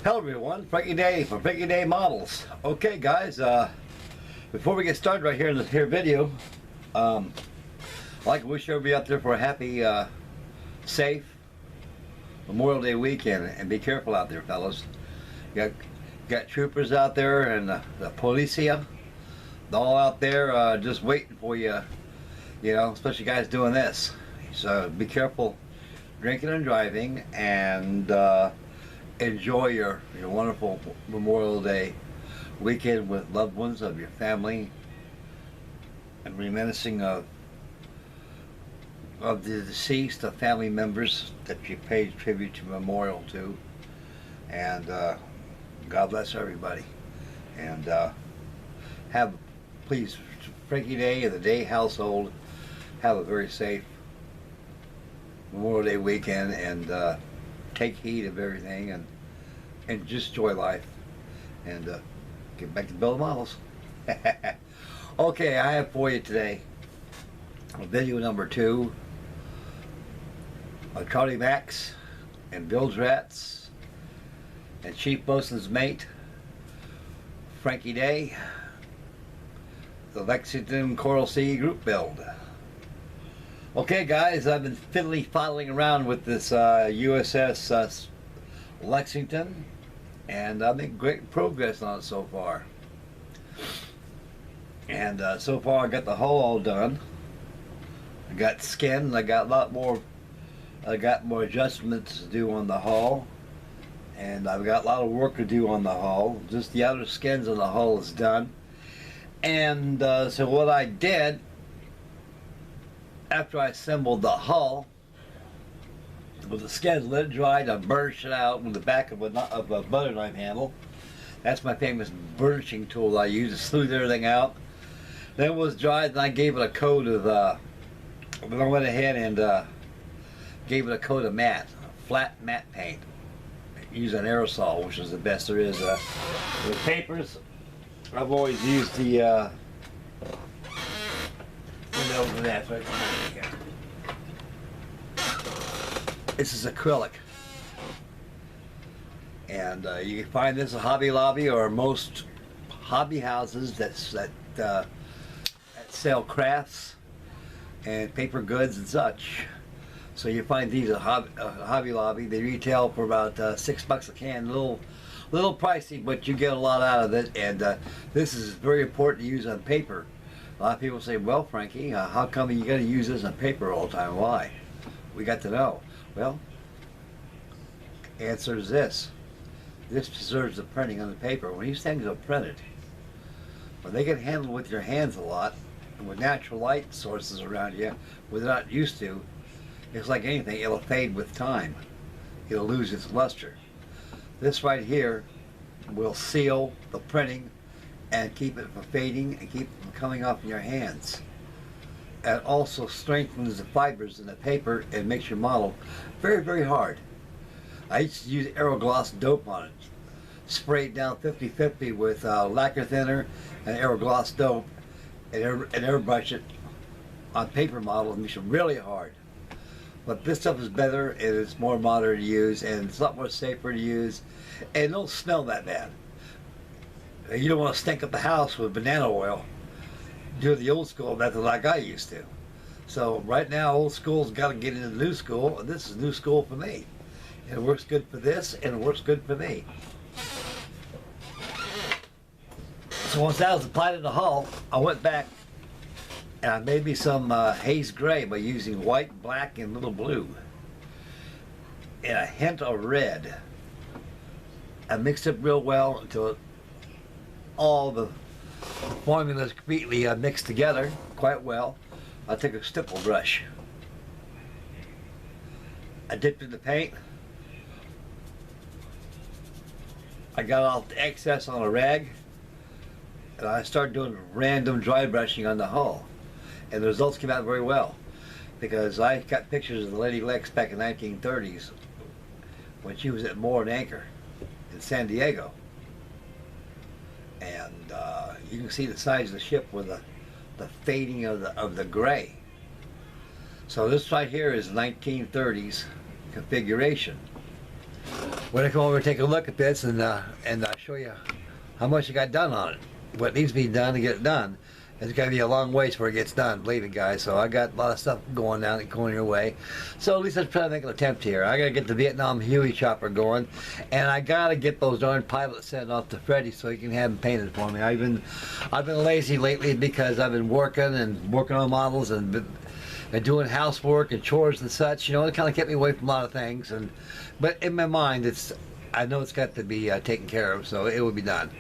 Hello everyone, Frankie Day from Frankie Day Models. Okay guys, before we get started right here in this video, I'd like to wish everybody out there for a happy, safe Memorial Day weekend, and be careful out there, fellas. You got troopers out there and the policia, they're all out there just waiting for you, especially guys doing this. So be careful drinking and driving, and enjoy your wonderful Memorial Day weekend with loved ones of your family, and reminiscing of the deceased, of family members that you paid tribute to, memorial to. And God bless everybody. And please, Frankie Day and the Day household, have a very safe Memorial Day weekend, and take heed of everything, and just enjoy life, and get back to building models. Okay, I have for you today video number 2 of Charlie Max and Bill's Rats and Chief Bosun's Mate Frankie Day, the Lexington Coral Sea group build. Okay guys, I've been fiddling around with this USS Lexington, and I've made great progress on it so far. And so far I got the hull all done. I got skin, I got a lot more, I got more adjustments to do on the hull, and I've got a lot of work to do on the hull. Just the outer skins on the hull is done. And so what I did, after I assembled the hull, with the skins, let it dry, I burnished it out with the back of a butter knife handle. That's my famous burnishing tool I use to smooth everything out. Then it was dried, and I gave it a coat of, then I went ahead and gave it a coat of matte, flat matte paint. Use an aerosol, which is the best there is. With papers, I've always used the this is acrylic, and you can find this at Hobby Lobby or most hobby houses that sell crafts and paper goods and such. So you find these at Hobby Lobby. They retail for about $6 a can. Little pricey, but you get a lot out of it. And this is very important to use on paper. A lot of people say, well, Frankie, how come you got to use this on paper all the time? Why? We got to know. Well, answer is this. This preserves the printing on the paper. When these things are printed, when they get handled with your hands a lot, and with natural light sources around you, where they're not used to, it's like anything, it'll fade with time. It'll lose its luster. This right here will seal the printing and keep it from fading and keep it from coming off in your hands. And also strengthens the fibers in the paper and makes your model very, very hard. I used to use Aerogloss dope on it. Spray it down 50-50 with lacquer thinner and Aerogloss dope, and airbrush it on paper models, and makes it really hard. But this stuff is better, and it's more modern to use, and it's a lot more safer to use, and it don't smell that bad. You don't want to stink up the house with banana oil. Do the old school method like I used to. So right now, old school's got to get into the new school, and this is new school for me. And it works good for this, and it works good for me. So once that was applied to the hull, I went back and I made me some haze gray by using white, black, and little blue, and a hint of red. I mixed it real well until all the formulas completely mixed together quite well. I took a stipple brush. I dipped in the paint. I got all the excess on a rag, and I started doing random dry brushing on the hull. And the results came out very well, because I got pictures of the Lady Lex back in the 1930s when she was at Moore and Anchor in San Diego. And you can see the size of the ship with the fading of the gray. So this right here is 1930s configuration. we're gonna come over and take a look at this and show you how much you got done on it. What needs to be done to get it done. It's got to be a long ways before it gets done, believe it, guys. So I got a lot of stuff going your way. So at least let's try to make an attempt here. I got to get the Vietnam Huey chopper going, and I got to get those darn pilots sent off to Freddie so he can have them painted for me. I've been lazy lately because I've been working on models and doing housework and chores and such. You know, it kind of kept me away from a lot of things. But in my mind, I know it's got to be taken care of, so it will be done.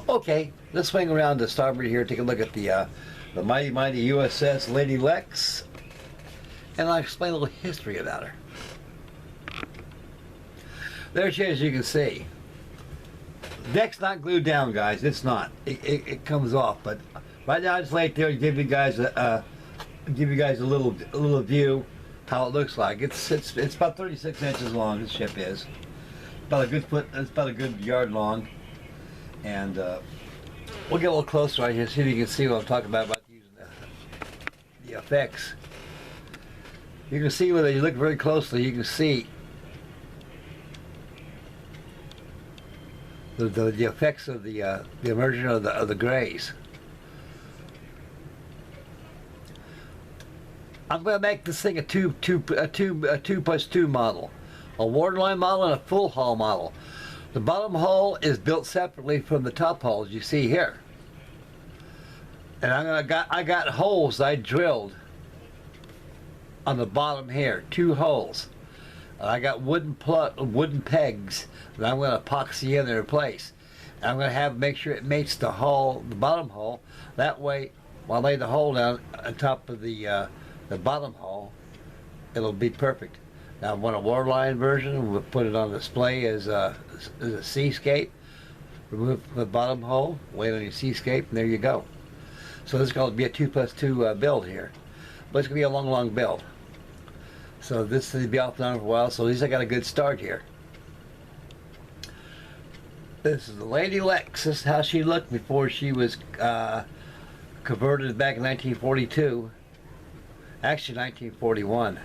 Okay, let's swing around to starboard here, take a look at the mighty USS Lady Lex, and I'll explain a little history about her. There she is, you can see. Deck's not glued down, guys. It's not. It comes off, but right now I just lay it there and give you guys a little view how it looks like. It's about 36 inches long. This ship is about a good foot. It's about a good yard long. And we'll get a little closer right here, see if you can see what I'm talking about using the effects. You can see whether you look very closely, you can see the effects of the immersion of the grays. I'm going to make this thing a 2+2 model, a waterline model and a full hull model. The bottom hull is built separately from the top hull, as you see here. And I got holes I drilled on the bottom here, 2 holes. And I got wooden pegs that I'm going to epoxy in there in place. And I'm going to make sure it mates the hull, the bottom hull. That way, when I lay the hull down on top of the bottom hull, it'll be perfect. Now I want a waterline version. We'll put it on display as a seascape. Remove the bottom hull, lay it on your seascape, and there you go. So this is going to be a 2+2 build here. But it's going to be a long build. So this will be off and on for a while, so at least I got a good start here. This is the Lady Lex. This is how she looked before she was converted back in 1942. Actually 1941.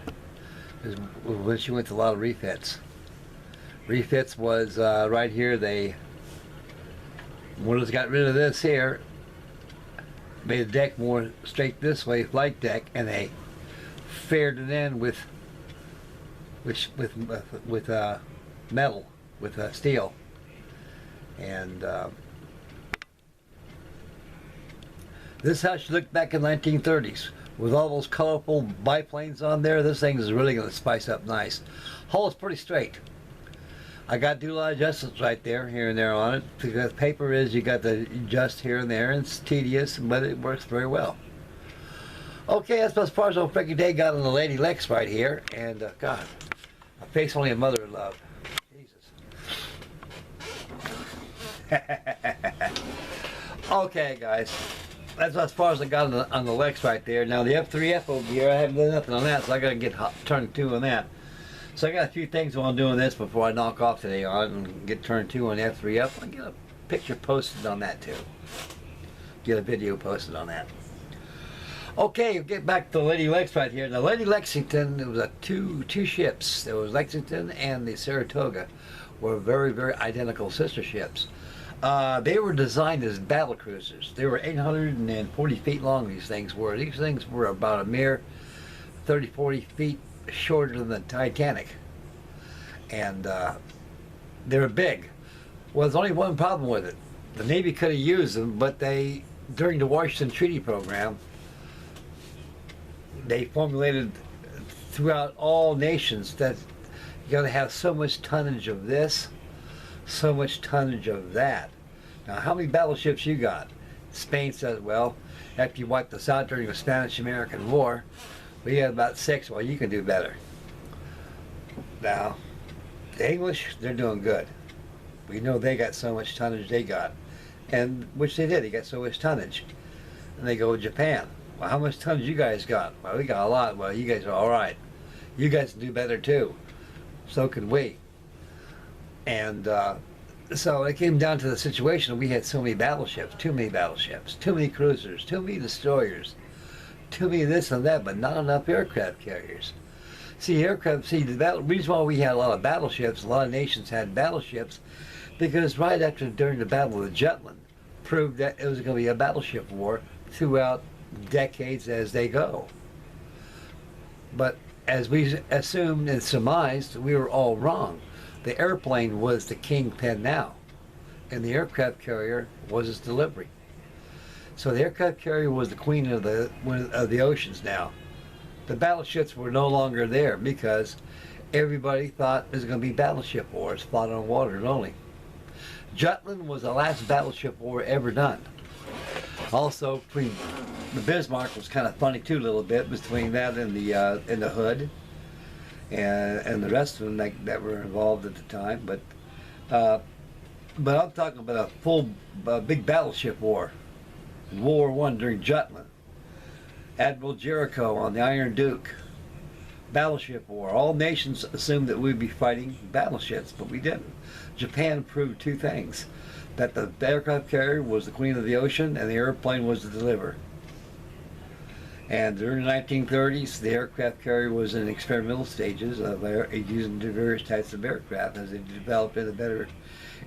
Is when she went to a lot of refits. Refits was right here. They got rid of this here, made the deck more straight this way, flight deck, and they faired it in with metal, with steel, and this is how she looked back in the 1930s. With all those colorful biplanes on there, this thing is really going to spice up nice. Hull is pretty straight. I got to do a lot of adjustments right there, here and there on it. Because paper is, you got to adjust here and there, and it's tedious, but it works very well. Okay, that's as far as old Frankie Day got on the Lady Lex right here. And God, a face only a mother would love. Jesus. Okay, guys. That's as far as I got on the Lex right there. Now the F3F over here, I haven't done nothing on that, so I got to get turn 2 on that. So I got a few things I want to do on this before I knock off today on it and get turn 2 on the F3F. I'll get a picture posted on that too. Get a video posted on that. Okay, get back to the Lady Lex right here. Now Lady Lexington, it was two ships. There was Lexington and the Saratoga, were very identical sister ships. They were designed as battle cruisers. They were 840 feet long, these things were. These things were about a mere 30-40 feet shorter than the Titanic. And they were big. Well, there's only one problem with it. The Navy could have used them, but during the Washington Treaty Program, they formulated throughout all nations that you got to have so much tonnage of this, so much tonnage of that. Now, how many battleships you got? Spain says, well, after you wiped us out during the Spanish-American War, we had about 6. Well, you can do better. Now, the English, they're doing good. We know they got so much tonnage they got, and which they did. They got so much tonnage. And they go to Japan. Well, how much tonnage you guys got? Well, we got a lot. Well, you guys are all right. You guys can do better too. So can we. And so it came down to the situation. We had so many battleships, too many cruisers, too many destroyers, too many this and that, but not enough aircraft carriers. See, aircraft. See, the reason why we had a lot of battleships, a lot of nations had battleships, because right after during the Battle of the Jutland, proved that it was going to be a battleship war throughout decades as they go. But as we assumed and surmised, we were all wrong. The airplane was the kingpin now, and the aircraft carrier was its delivery. So the aircraft carrier was the queen of the oceans now. The battleships were no longer there because everybody thought it was going to be battleship wars fought on water only. Jutland was the last battleship war ever done. Also, between the Bismarck was kind of funny too, a little bit between that and the Hood, and the rest of them that were involved at the time. But I'm talking about a full big battleship war, World War I during Jutland. Admiral Jericho on the Iron Duke. Battleship war. All nations assumed that we'd be fighting battleships, but we didn't. Japan proved two things: that the aircraft carrier was the queen of the ocean and the airplane was the deliverer. And during the 1930s, the aircraft carrier was in experimental stages of using the various types of aircraft as they developed into better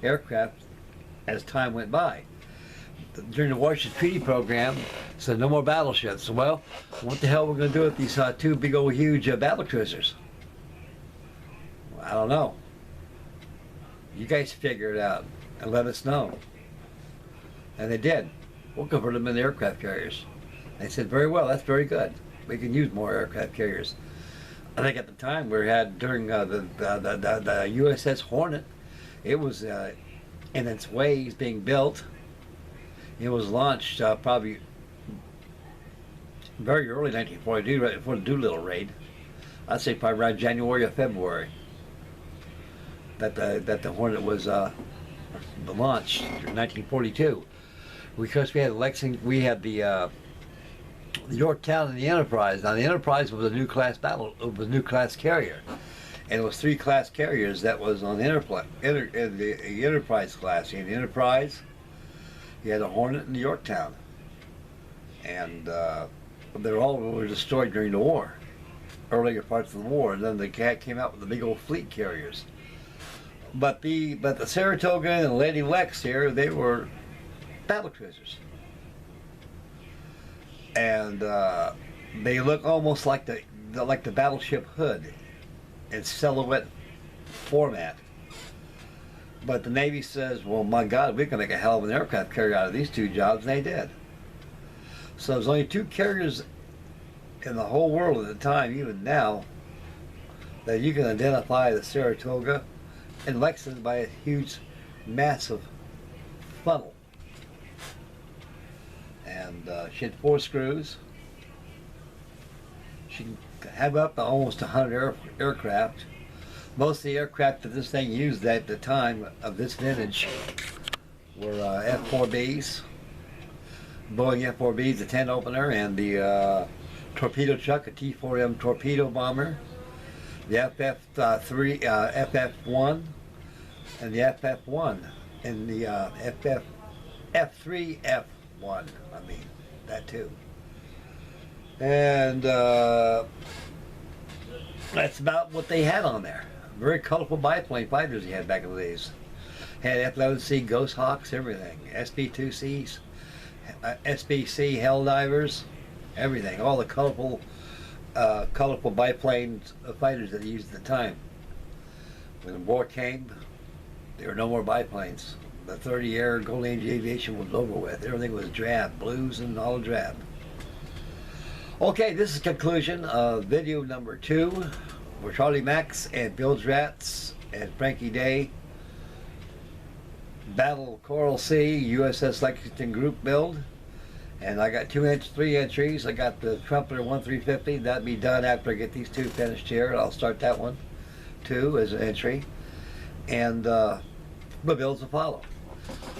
aircraft as time went by. During the Washington Treaty Program, said no more battleships. Well, what the hell we're going to do with these two big old huge battle cruisers? Well, I don't know. You guys figure it out and let us know. And they did. We'll convert them into aircraft carriers. They said, very well, that's very good. We can use more aircraft carriers. I think at the time we had during the USS Hornet, it was in its ways being built. It was launched probably very early 1942, right before the Doolittle raid. I'd say probably around January or February that the Hornet was launched in 1942. Because we had we had the Yorktown and the Enterprise. Now the Enterprise was a new class carrier, and it was 3 class carriers that was on the Enterprise class. You had the Enterprise. You had a Hornet and the Yorktown, and they were destroyed during the war, earlier parts of the war. And then they came out with the big old fleet carriers. But the Saratoga and the Lady Lex here, they were battle cruisers, and they look almost like the battleship Hood in silhouette format. But the Navy says, well, my God, we can make a hell of an aircraft carrier out of these 2 jobs, and they did. So there's only 2 carriers in the whole world at the time, even now, that you can identify the Saratoga and Lexington by a huge, massive funnel. And she had 4 screws. She can have up to almost 100 aircraft. Most of the aircraft that this thing used at the time of this vintage were F-4Bs, Boeing F-4Bs, the 10 opener, and the torpedo truck, a T-4M torpedo bomber, the FF-3, FF-1, and the FF-1, and the F3F-1, I mean, that too. And that's about what they had on there. Very colorful biplane fighters he had back in the days. Had F-11C Ghost Hawks, everything. SB-2Cs, SBC Helldivers, everything. All the colorful biplane fighters that he used at the time. When the war came, there were no more biplanes. The 30-year Golden Age aviation was over with. Everything was drab, blues and all drab. Okay, this is conclusion of video number 2. For Charlie Max and Bill Dratz and Frankie Day. Battle Coral Sea, USS Lexington group build. And I got 3 entries. I got the Trumpeter 1350. That'll be done after I get these 2 finished here. I'll start that one too as an entry. And the builds will follow.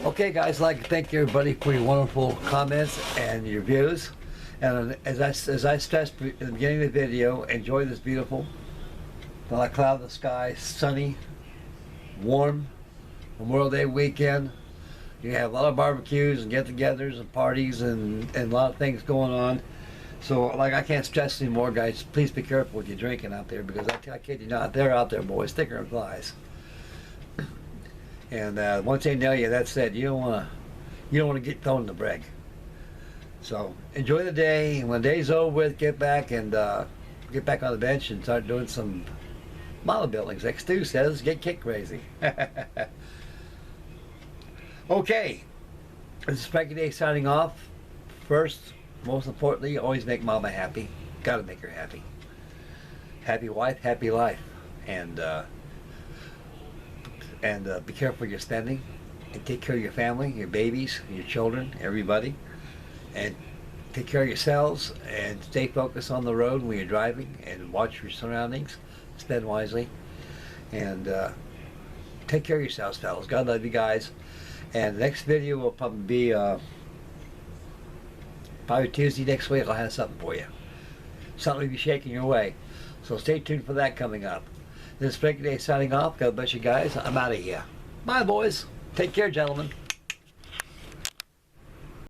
Okay, guys, I'd like to thank everybody for your wonderful comments and your views. And as I stressed in the beginning of the video, enjoy this beautiful, not a cloud in the sky, sunny, warm Memorial Day weekend. You have a lot of barbecues and get-togethers and parties and a lot of things going on. So, like, I can't stress anymore, guys. Please be careful with your drinking out there, because I kid you not, they're out there, boys, thicker than flies. And once they nail you, that's it. You don't want to get thrown in the brig. So enjoy the day, and when the day's over with, get back on the bench and start doing some model buildings. Like Stu says, get kick crazy. Okay, this is Frankie Day signing off. First, most importantly, always make Mama happy. Gotta make her happy. Happy wife, happy life, and be careful with your spending, and take care of your family, your babies, your children, everybody, and take care of yourselves, and stay focused on the road when you're driving, and watch your surroundings, spend wisely, and take care of yourselves, fellas. God love you guys. And the next video will probably be probably Tuesday next week. I'll have something for you. Something will be shaking your way. So stay tuned for that coming up. This is Frankie Day signing off. God bless you guys. I'm out of here. Bye, boys. Take care, gentlemen.